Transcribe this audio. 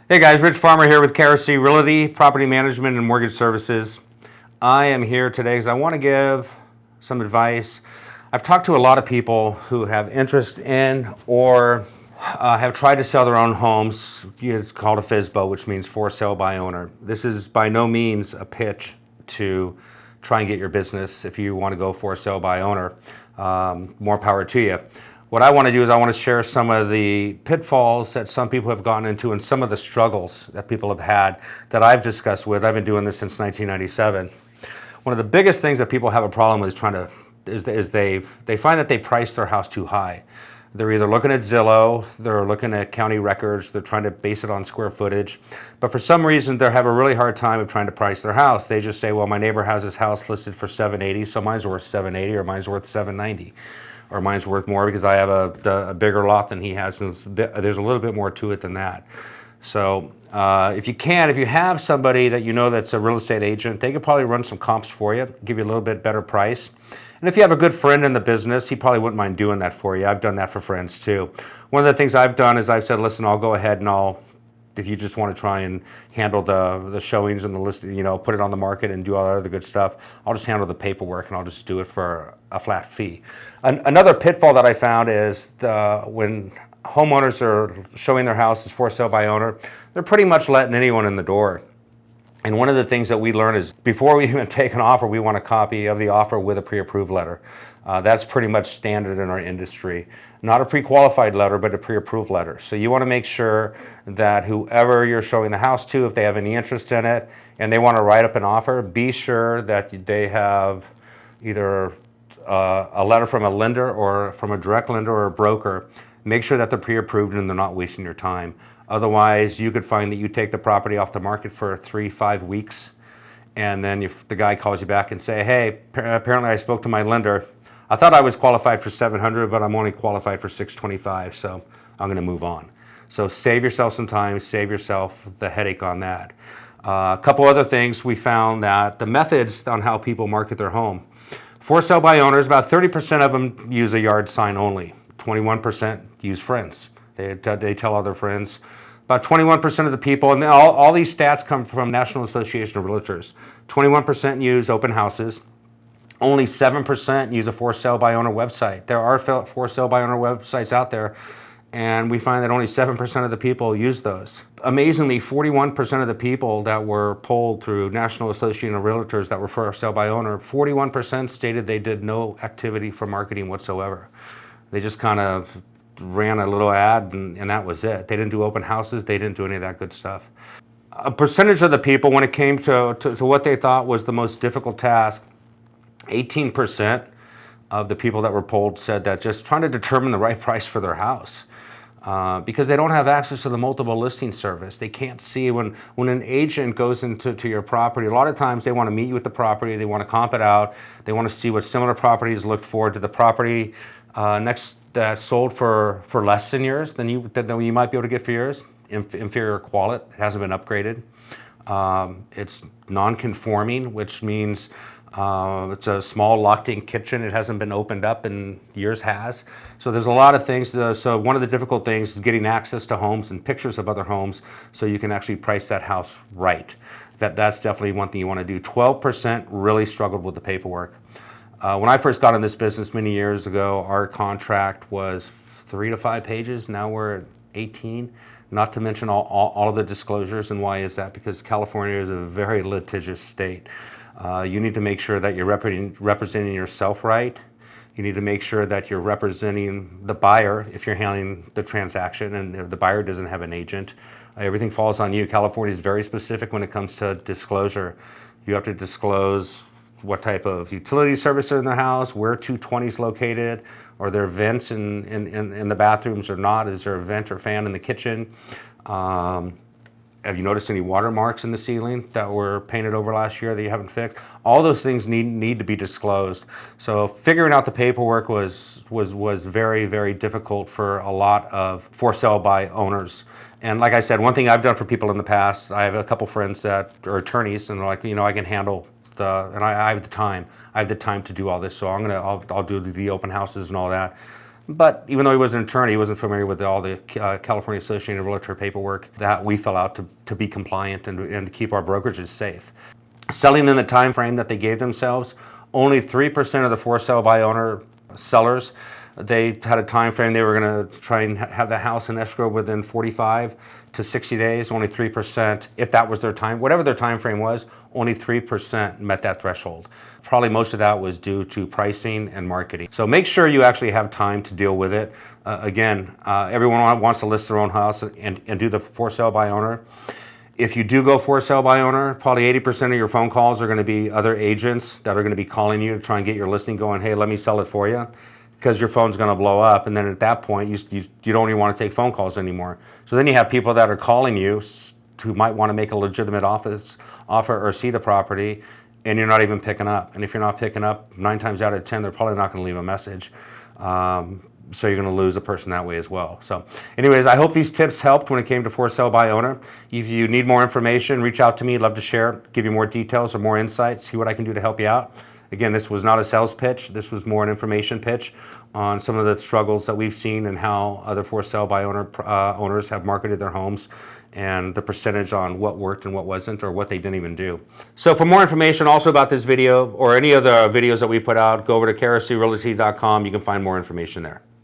Hey guys, Rich Farmer here with KRC Realty, Property Management and Mortgage Services. I am here today because I want to give some advice. I've talked to a lot of people who have interest in or have tried to sell their own homes. It's called a FSBO, which means for sale by owner. This is by no means a pitch to try and get your business if you want to go for sale by owner. More power to you. What I want to do is I want to share some of the pitfalls that some people have gotten into and some of the struggles that people have had that I've discussed with. I've been doing this since 1997. One of the biggest things that people have a problem with is they find that they price their house too high. They're either looking at Zillow, they're looking at county records, they're trying to base it on square footage, but for some reason they have a really hard time of trying to price their house. They just say, well, my neighbor has his house listed for $780, so mine's worth $780 or mine's worth $790. Or mine's worth more because I have a bigger lot than he has. There's a little bit more to it than that. So if you have somebody that you know that's a real estate agent, they could probably run some comps for you, give you a little bit better price. And if you have a good friend in the business, he probably wouldn't mind doing that for you. I've done that for friends too. One of the things I've done is I've said, listen, I'll go ahead and if you just want to try and handle the showings and the list, put it on the market and do all that other good stuff, I'll just handle the paperwork and I'll just do it for a flat fee. Another pitfall that I found is when homeowners are showing their houses for sale by owner, they're pretty much letting anyone in the door. And one of the things that we learn is before we even take an offer, we want a copy of the offer with a pre-approved letter. That's pretty much standard in our industry. Not a pre-qualified letter, but a pre-approved letter. So you want to make sure that whoever you're showing the house to, if they have any interest in it and they want to write up an offer, be sure that they have either a letter from a lender or from a direct lender or a broker. Make sure that they're pre-approved and they're not wasting your time. Otherwise, you could find that you take the property off the market for 3-5 weeks, and then if the guy calls you back and say, hey, apparently I spoke to my lender. I thought I was qualified for $700, but I'm only qualified for $625, so I'm going to move on. So save yourself some time, save yourself the headache on that. A couple other things, we found that the methods on how people market their home. For sale by owners, about 30% of them use a yard sign only. 21% use friends. They tell other friends. About 21% of the people, and all these stats come from National Association of Realtors. 21% use open houses. Only 7% use a for sale by owner website. There are for sale by owner websites out there, and we find that only 7% of the people use those. Amazingly, 41% of the people that were polled through National Association of Realtors that were for sale by owner, 41% stated they did no activity for marketing whatsoever. They just kind of ran a little ad and that was it. They didn't do open houses. They didn't do any of that good stuff. A percentage of the people, when it came to what they thought was the most difficult task, 18% of the people that were polled said that just trying to determine the right price for their house. Because they don't have access to the multiple listing service. They can't see when an agent goes into your property. A lot of times they want to meet you with the property. They want to comp it out. They want to see what similar properties look for. Did the property next that sold for less than yours than you might be able to get for yours? Inferior quality, it hasn't been upgraded. It's non-conforming, which means it's a small locked-in kitchen. It hasn't been opened up and yours has. So there's a lot of things. So one of the difficult things is getting access to homes and pictures of other homes so you can actually price that house right. That's definitely one thing you want to do. 12% really struggled with the paperwork. When I first got in this business many years ago, our contract was 3 to 5 pages. Now we're at 18. Not to mention all of the disclosures. And why is that? Because California is a very litigious state. You need to make sure that you're representing yourself right. You need to make sure that you're representing the buyer if you're handling the transaction and if the buyer doesn't have an agent. Everything falls on you. California is very specific when it comes to disclosure. You have to disclose what type of utility service are in the house, where 220 is located, are there vents in the bathrooms or not? Is there a vent or fan in the kitchen? Have you noticed any watermarks in the ceiling that were painted over last year that you haven't fixed? All those things need to be disclosed. So figuring out the paperwork was very, very difficult for a lot of for sale by owners. And like I said, one thing I've done for people in the past, I have a couple friends that are attorneys and they're like, I can handle and I have the time. I have the time to do all this, so I'll do the open houses and all that. But even though he was an attorney, he wasn't familiar with all the California Associated Realtor paperwork that we fill out to be compliant and to keep our brokerages safe. Selling in the time frame that they gave themselves, only 3% of the for sale by owner sellers, they had a time frame they were going to try and have the house in escrow within 45 to 60 days. Only 3%, if that was their time, whatever their time frame was, only 3% met that threshold. Probably most of that was due to pricing and marketing. So make sure you actually have time to deal with it. Everyone wants to list their own house and do the for sale by owner. If you do go for sale by owner, probably 80% of your phone calls are going to be other agents that are going to be calling you to try and get your listing going, hey, let me sell it for you, because your phone's going to blow up. And then at that point, you don't even want to take phone calls anymore. So then you have people that are calling you who might want to make a legitimate offer or see the property, and you're not even picking up. And if you're not picking up, 9 times out of 10, they're probably not going to leave a message. So you're going to lose a person that way as well. So anyways, I hope these tips helped when it came to for sale by owner. If you need more information, reach out to me. I'd love to share, give you more details or more insights, see what I can do to help you out. Again, this was not a sales pitch. This was more an information pitch on some of the struggles that we've seen and how other for sale by owner owners have marketed their homes, and the percentage on what worked and what wasn't, or what they didn't even do. So for more information also about this video or any other videos that we put out, go over to KRCRealty.com. You can find more information there.